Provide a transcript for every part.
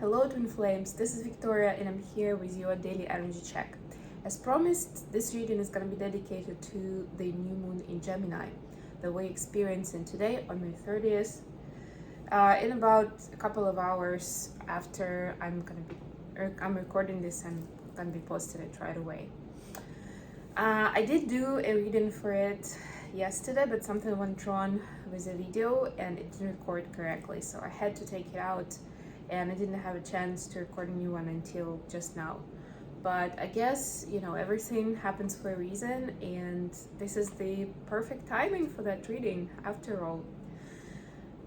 Hello Twin Flames, this is Victoria and I'm here with your daily energy check. As promised, this reading is going to be dedicated to the new moon in Gemini that we're experiencing today on May 30th. In about a couple of hours after I'm recording this and going to be posted it right away. I did do a reading for it yesterday, but something went wrong with the video and it didn't record correctly, so I had to take it out. And I didn't have a chance to record a new one until just now. But I guess, everything happens for a reason, and this is the perfect timing for that reading, after all.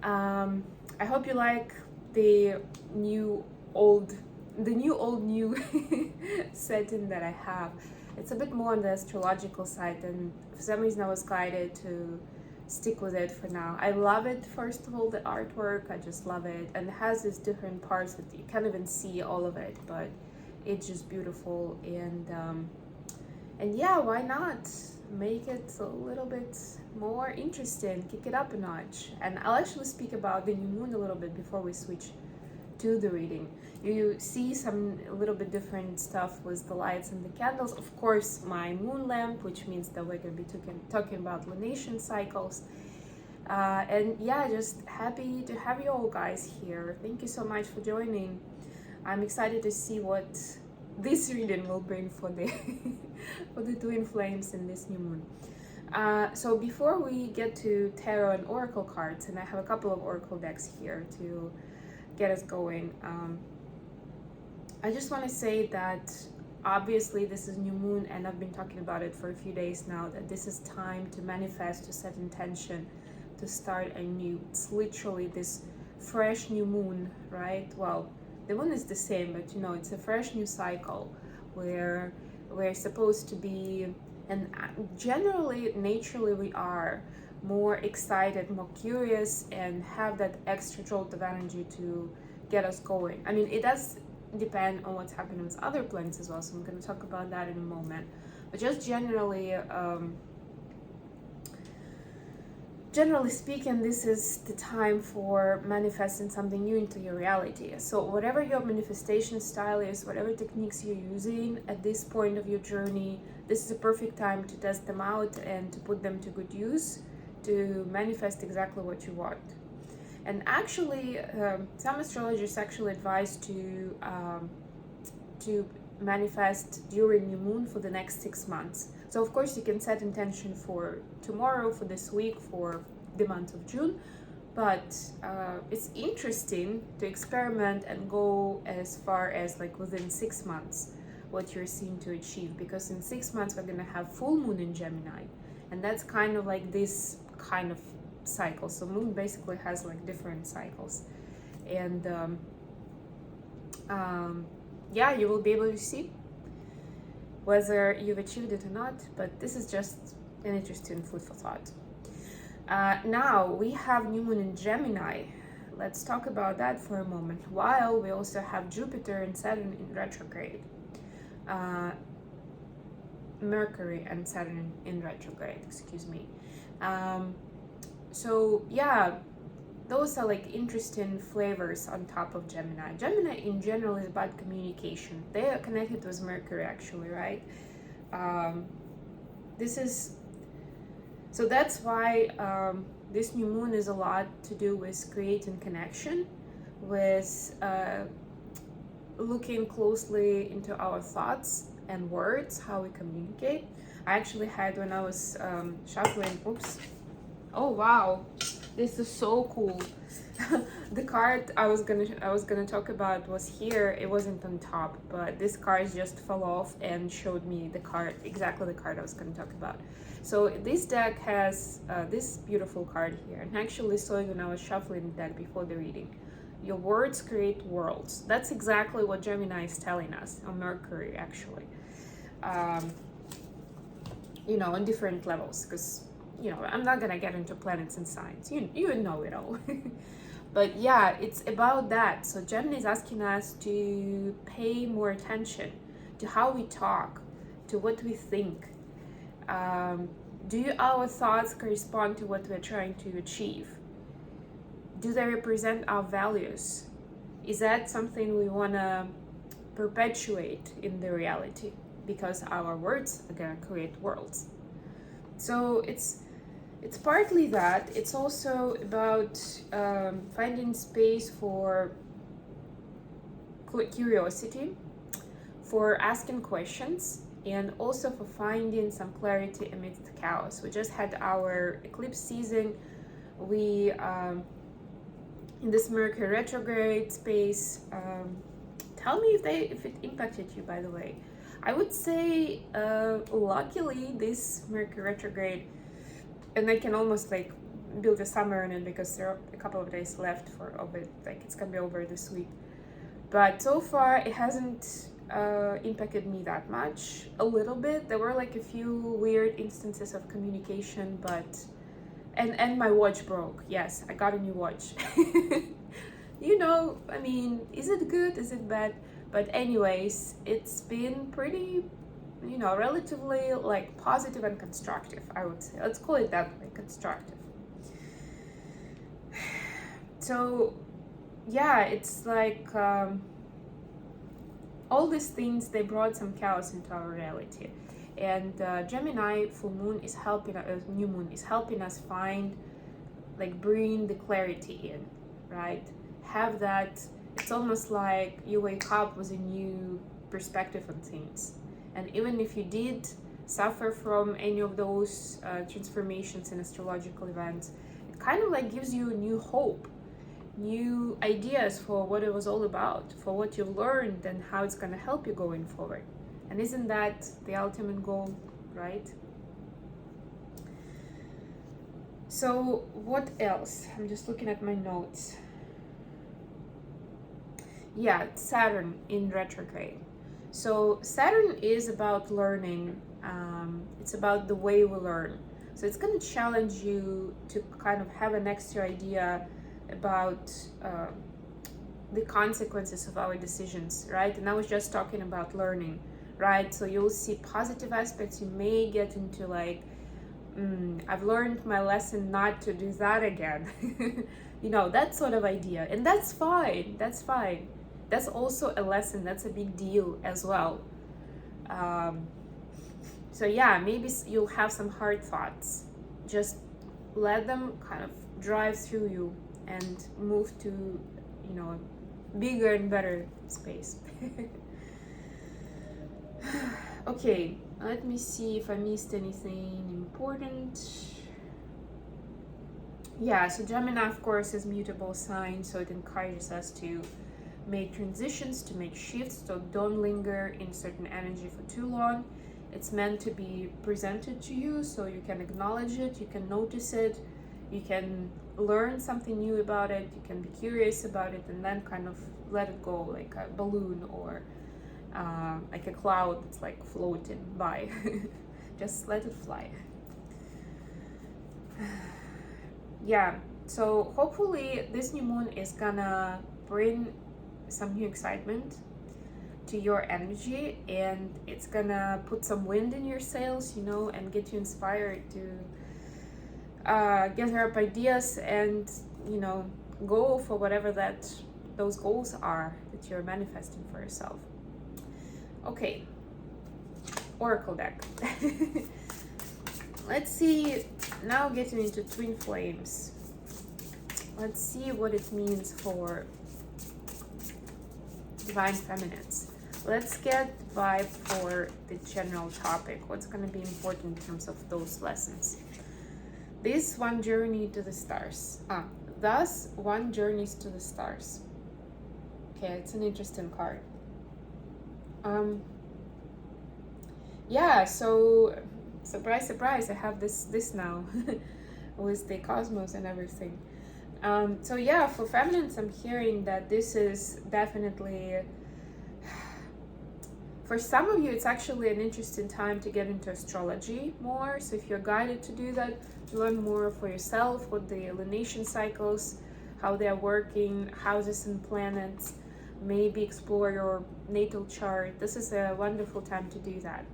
I hope you like the new old new setting that I have. It's a bit more on the astrological side, and for some reason I was guided to stick with it for now. I love it. First of all, the artwork, I just love it, and it has these different parts that you can't even see all of it, but it's just beautiful. And yeah, why not make it a little bit more interesting, kick it up a notch. And I'll actually speak about the new moon a little bit before we switch to the reading. You see some a little bit different stuff with the lights and the candles. Of course, my moon lamp, which means that we're going to be talking about lunation cycles. And yeah, just happy to have you all guys here. Thank you so much for joining. I'm excited to see what this reading will bring for the for the twin flames in this new moon. So before we get to tarot and oracle cards, and I have a couple of oracle decks here to get us going, I just want to say that obviously this is new moon, and I've been talking about it for a few days now, that this is time to manifest, to set intention, to start anew. It's literally this fresh new moon, right? Well, the moon is the same, but it's a fresh new cycle where we're supposed to be, and generally, naturally, we are more excited, more curious, and have that extra jolt of energy to get us going. I mean, it does depend on what's happening with other planets as well, so I'm going to talk about that in a moment. But just generally speaking, this is the time for manifesting something new into your reality. So whatever your manifestation style is, whatever techniques you're using at this point of your journey, this is a perfect time to test them out and to put them to good use, to manifest exactly what you want. And actually, some astrologers actually advise to manifest during new moon for the next 6 months. So of course you can set intention for tomorrow, for this week, for the month of June, but it's interesting to experiment and go as far as like within 6 months what you're seeing to achieve, because in 6 months we're gonna have full moon in Gemini, and that's kind of like this kind of cycle. So moon basically has like different cycles, and yeah, you will be able to see whether you've achieved it or not, but this is just an interesting food for thought. Now we have new moon in Gemini. Let's talk about that for a moment, while we also have Jupiter and Saturn in retrograde, Mercury and Saturn in retrograde, excuse me. So yeah, those are like interesting flavors on top of Gemini. Gemini in general is about communication. They are connected with Mercury actually, right? So that's why this new moon is a lot to do with creating connection, with looking closely into our thoughts and words, how we communicate. I actually had, when I was shuffling, oh wow, this is so cool. The card I was gonna talk about was here. It wasn't on top, but this card just fell off and showed me the card, exactly the card I was gonna talk about. So this deck has this beautiful card here, and I actually saw it when I was shuffling the deck before the reading. Your words create worlds. That's exactly what Gemini is telling us, on Mercury actually. On different levels, because I'm not gonna get into planets and signs. You know it all. But yeah, it's about that. So Gemini is asking us to pay more attention to how we talk, to what we think. Do our thoughts correspond to what we're trying to achieve? Do they represent our values? Is that something we want to perpetuate in the reality? Because our words are going to create worlds. So it's partly that. It's also about finding space for curiosity, for asking questions, and also for finding some clarity amidst the chaos. We just had our eclipse season. We in this Mercury retrograde space. Tell me if it impacted you, by the way. I would say luckily this Mercury retrograde, and I can almost like build a summer in it because there are a couple of days left of it. Like it's gonna be over this week. But so far it hasn't impacted me that much. A little bit. There were like a few weird instances of communication, but and my watch broke. Yes, I got a new watch. You know, I mean, is it good? Is it bad? But anyways, it's been pretty, you know, relatively like positive and constructive, I would say. Let's call it that way, constructive. So yeah, it's like all these things, they brought some chaos into our reality. And Gemini full moon is helping us, new moon is helping us find, like bring the clarity in, right? Have that, it's almost like you wake up with a new perspective on things. And even if you did suffer from any of those transformations in astrological events, it kind of like gives you a new hope, new ideas for what it was all about, for what you've learned and how it's going to help you going forward. And isn't that the ultimate goal, right? So what else? I'm just looking at my notes. Yeah, Saturn in retrograde. So Saturn is about learning. It's about the way we learn. So it's going to challenge you to kind of have an extra idea about the consequences of our decisions, right? And I was just talking about learning, right? So you'll see positive aspects. You may get into like, I've learned my lesson not to do that again. You know, that sort of idea. And that's fine. That's fine. That's also a lesson. That's a big deal as well. So yeah, maybe you'll have some hard thoughts. Just let them kind of drive through you and move to, you know, bigger and better space. Okay, let me see if I missed anything important. Yeah, so Gemini, of course, is mutable sign, so it encourages us to make transitions, to make shifts, so don't linger in certain energy for too long. It's meant to be presented to you so you can acknowledge it, you can notice it, you can learn something new about it, you can be curious about it, and then kind of let it go like a balloon or like a cloud that's like floating by. Just let it fly. Yeah, so hopefully this new moon is gonna bring some new excitement to your energy, and it's gonna put some wind in your sails, you know, and get you inspired to gather up ideas and, you know, go for whatever those goals are that you're manifesting for yourself. Okay, Oracle deck. Let's see, now getting into twin flames. Let's see what it means for divine feminines. Let's get the vibe for the general topic. What's going to be important in terms of those lessons? This one journey to the stars. Thus one journeys to the stars. Okay, it's an interesting card. Yeah, so surprise, surprise, I have this now with the cosmos and everything. So yeah, for feminines, I'm hearing that this is definitely, for some of you, it's actually an interesting time to get into astrology more. So if you're guided to do that, to learn more for yourself, what the lunation cycles, how they're working, houses and planets, maybe explore your natal chart. This is a wonderful time to do that.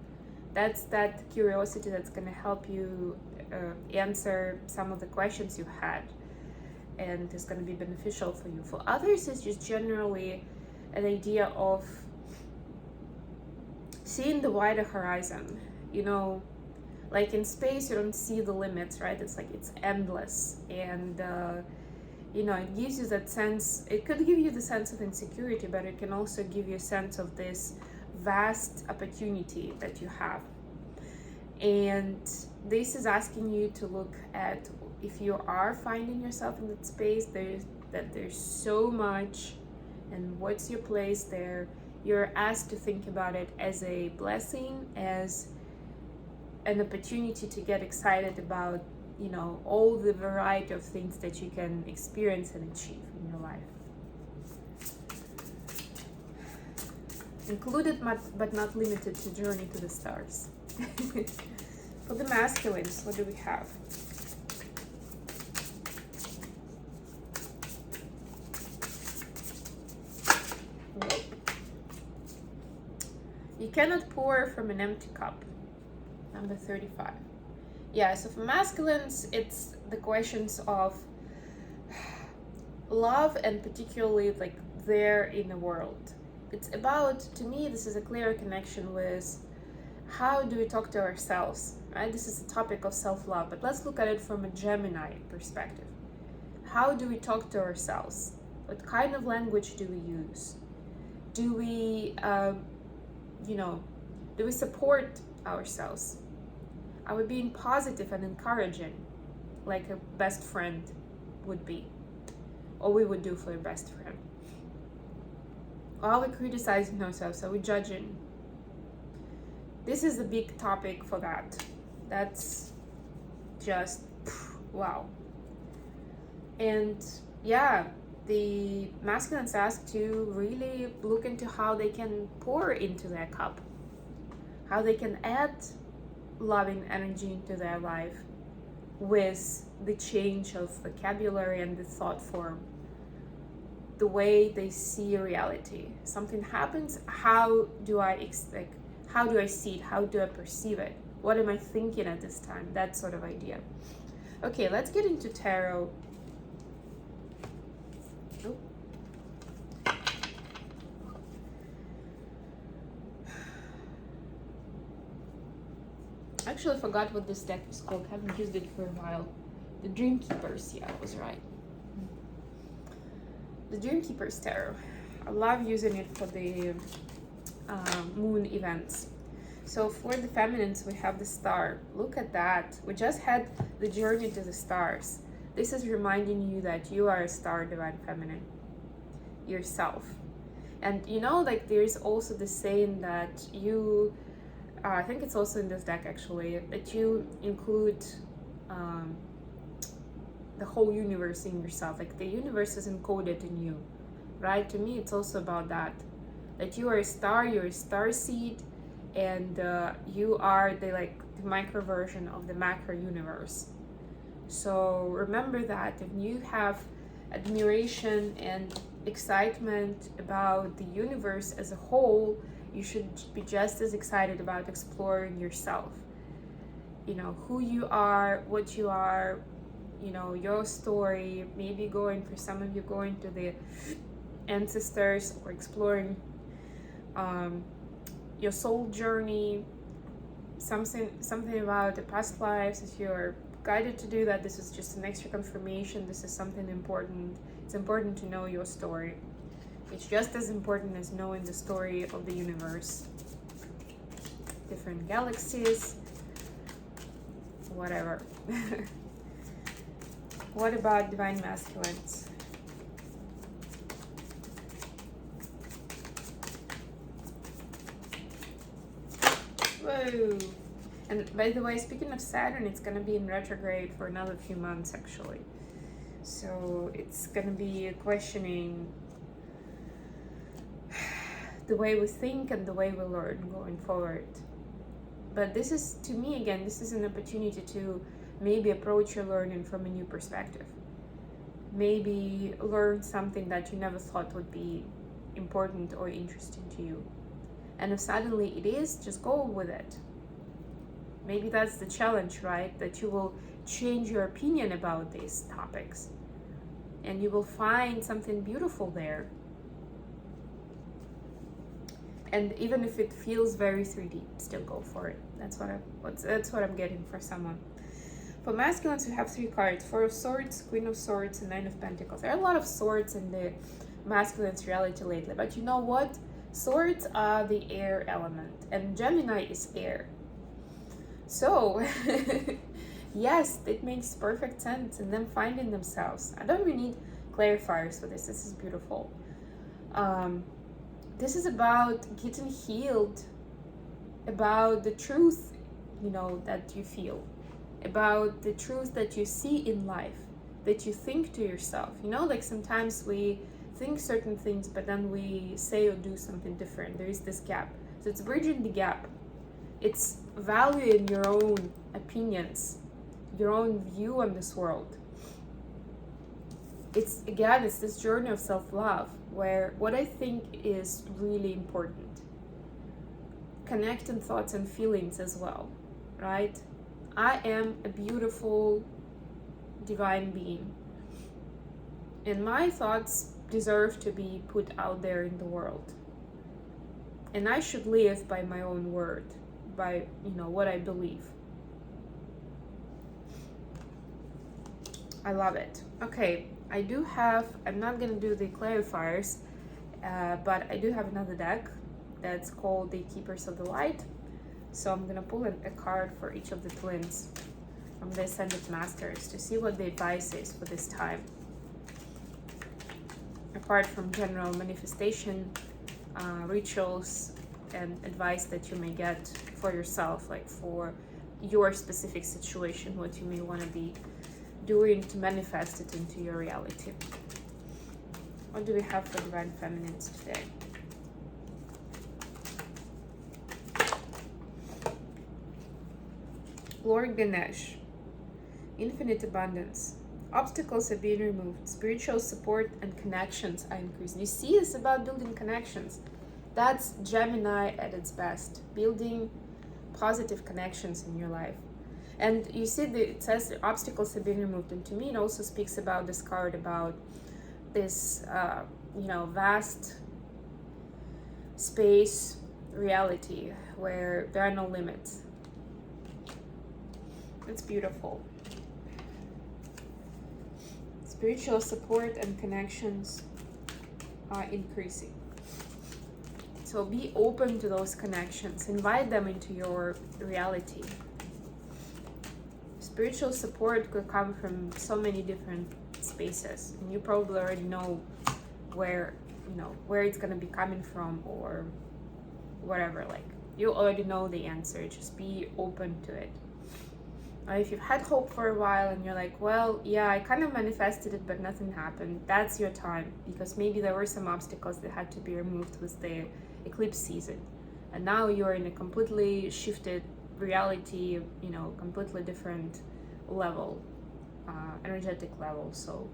That's that curiosity that's going to help you answer some of the questions you had. and is going to be beneficial for you. For others, it's just generally an idea of seeing the wider horizon. You know, like in space, you don't see the limits, right? It's like it's endless, and you know, it gives you that sense. It could give you the sense of insecurity, but it can also give you a sense of this vast opportunity that you have. And this is asking you to look at, if you are finding yourself in that space, there's so much, and what's your place there. You're asked to think about it as a blessing, as an opportunity to get excited about, you know, all the variety of things that you can experience and achieve in your life. Included but not limited to journey to the stars. For the masculines, what do we have? You cannot pour from an empty cup. Number 35. Yeah, so for masculines, it's the questions of love, and particularly like their inner world. It's about, to me, this is a clear connection with how do we talk to ourselves, right? This is a topic of self-love, but let's look at it from a Gemini perspective. How do we talk to ourselves? What kind of language do we use? Do we, do we support ourselves? Are we being positive and encouraging, like a best friend would be, or we would do for a best friend? Or are we criticizing ourselves? Are we judging? This is a big topic for that. That's just, wow. And yeah, the masculines ask to really look into how they can pour into their cup, how they can add loving energy into their life with the change of vocabulary and the thought form, the way they see reality. Something happens, how do I see it? How do I perceive it? What am I thinking at this time? That sort of idea. Okay, let's get into tarot. Oh. Actually, I forgot what this deck is called. Haven't used it for a while. The Dream Keepers. Yeah, I was right. The Dream Keepers Tarot. I love using it for the moon events. So for the feminines, we have the Star. Look at that. We just had the journey to the stars. This is reminding you that you are a star, divine feminine, yourself. And you know, like there's also the saying that you, I think it's also in this deck actually, that you include the whole universe in yourself. Like the universe is encoded in you, right? To me, it's also about that you are a star, you're a star seed, and you are the micro version of the macro universe. So remember that if you have admiration and excitement about the universe as a whole, you should be just as excited about exploring yourself. You know, who you are, what you are, you know, your story, maybe for some of you going to the ancestors or exploring your soul journey, something about the past lives. If you're guided to do that, this is just an extra confirmation. This is something important. It's important to know your story. It's just as important as knowing the story of the universe, different galaxies, whatever. What about divine masculines? Whoa! And by the way, speaking of Saturn, it's gonna be in retrograde for another few months actually. So it's gonna be questioning the way we think and the way we learn going forward. But this is, to me, again, this is an opportunity to maybe approach your learning from a new perspective. Maybe learn something that you never thought would be important or interesting to you. And if suddenly it is, just go with it. Maybe that's the challenge, right? That you will change your opinion about these topics. and you will find something beautiful there. And even if it feels very 3D, still go for it. That's what I'm getting for someone. For masculines, we have 3 cards: Four of Swords, Queen of Swords, and Nine of Pentacles. There are a lot of swords in the masculine's reality lately, but you know what? Swords are the air element, and Gemini is air. So, yes, it makes perfect sense in them finding themselves. I don't really need clarifiers for this. This is beautiful. This is about getting healed, about the truth, that you feel, about the truth that you see in life, that you think to yourself. Like sometimes we think certain things, but then we say or do something different. There is this gap. So it's bridging the gap. It's valuing your own opinions, your own view on this world. It's this journey of self-love, where what I think is really important, connecting thoughts and feelings as well, right? I am a beautiful divine being, and my thoughts deserve to be put out there in the world, and I should live by my own word, by what I believe. I love it. Okay, I'm not gonna do the clarifiers, but I do have another deck that's called the Keepers of the Light. So I'm gonna pull a card for each of the twins from the Ascended Masters to see what the advice is for this time. Apart from general manifestation, rituals, and advice that you may get for yourself, like for your specific situation, what you may want to be doing to manifest it into your reality. What do we have for Divine Feminines today? Lord Ganesh, infinite abundance. Obstacles are being removed. Spiritual support and connections are increasing. You see, it's about building connections. That's Gemini at its best, building positive connections in your life. And you see, it says the obstacles have been removed. And to me, it also speaks about this card, about this, vast space reality where there are no limits. It's beautiful. Spiritual support and connections are increasing. So be open to those connections. Invite them into your reality. Spiritual support could come from so many different spaces, and you probably already know where it's going to be coming from, or whatever. Like, you already know the answer. Just be open to it. If you've had hope for a while and you're like, well, yeah, I kind of manifested it, but nothing happened, that's your time, because maybe there were some obstacles that had to be removed with the eclipse season, and now you're in a completely shifted reality, completely different level, energetic level. So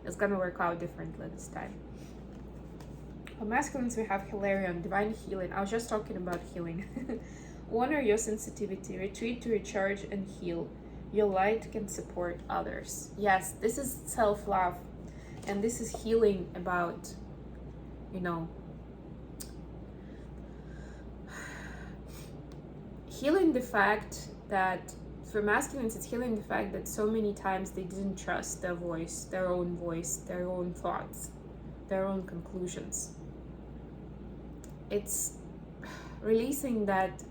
it's gonna work out differently this time. For masculines, we have Hilarion, divine healing. I was just talking about healing. Honor your sensitivity, retreat to recharge and heal. Your light can support others. Yes, this is self-love, and this is healing about, healing the fact that, for masculines, it's healing the fact that so many times they didn't trust their voice, their own thoughts, their own conclusions. It's releasing that,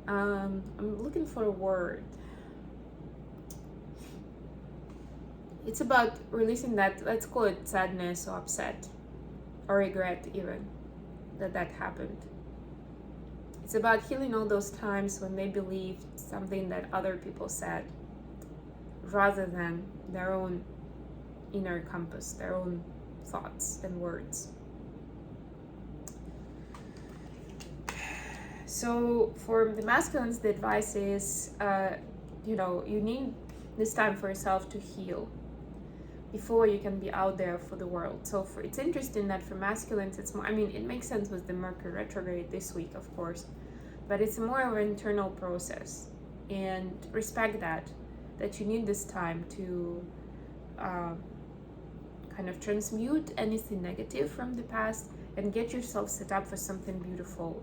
I'm looking for a word. It's about releasing that, let's call it sadness or upset or regret even, that happened. It's about healing all those times when they believed something that other people said, rather than their own inner compass, their own thoughts and words. So for the masculines, the advice is, you need this time for yourself to heal before you can be out there for the world. So it's interesting that for masculines, it's more, it makes sense with the Mercury retrograde this week, of course, but it's more of an internal process, and respect that you need this time to kind of transmute anything negative from the past and get yourself set up for something beautiful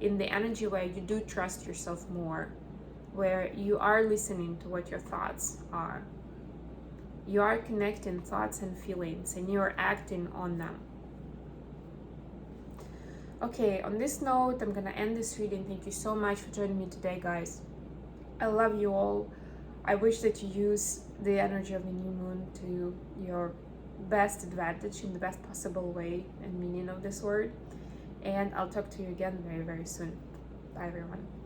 in the energy where you do trust yourself more, where you are listening to what your thoughts are. You are connecting thoughts and feelings and you are acting on them. Okay, on this note, I'm gonna end this reading. Thank you so much for joining me today, guys. I love you all. I wish that you use the energy of the new moon to your best advantage in the best possible way and meaning of this word. And I'll talk to you again very, very soon. Bye, everyone.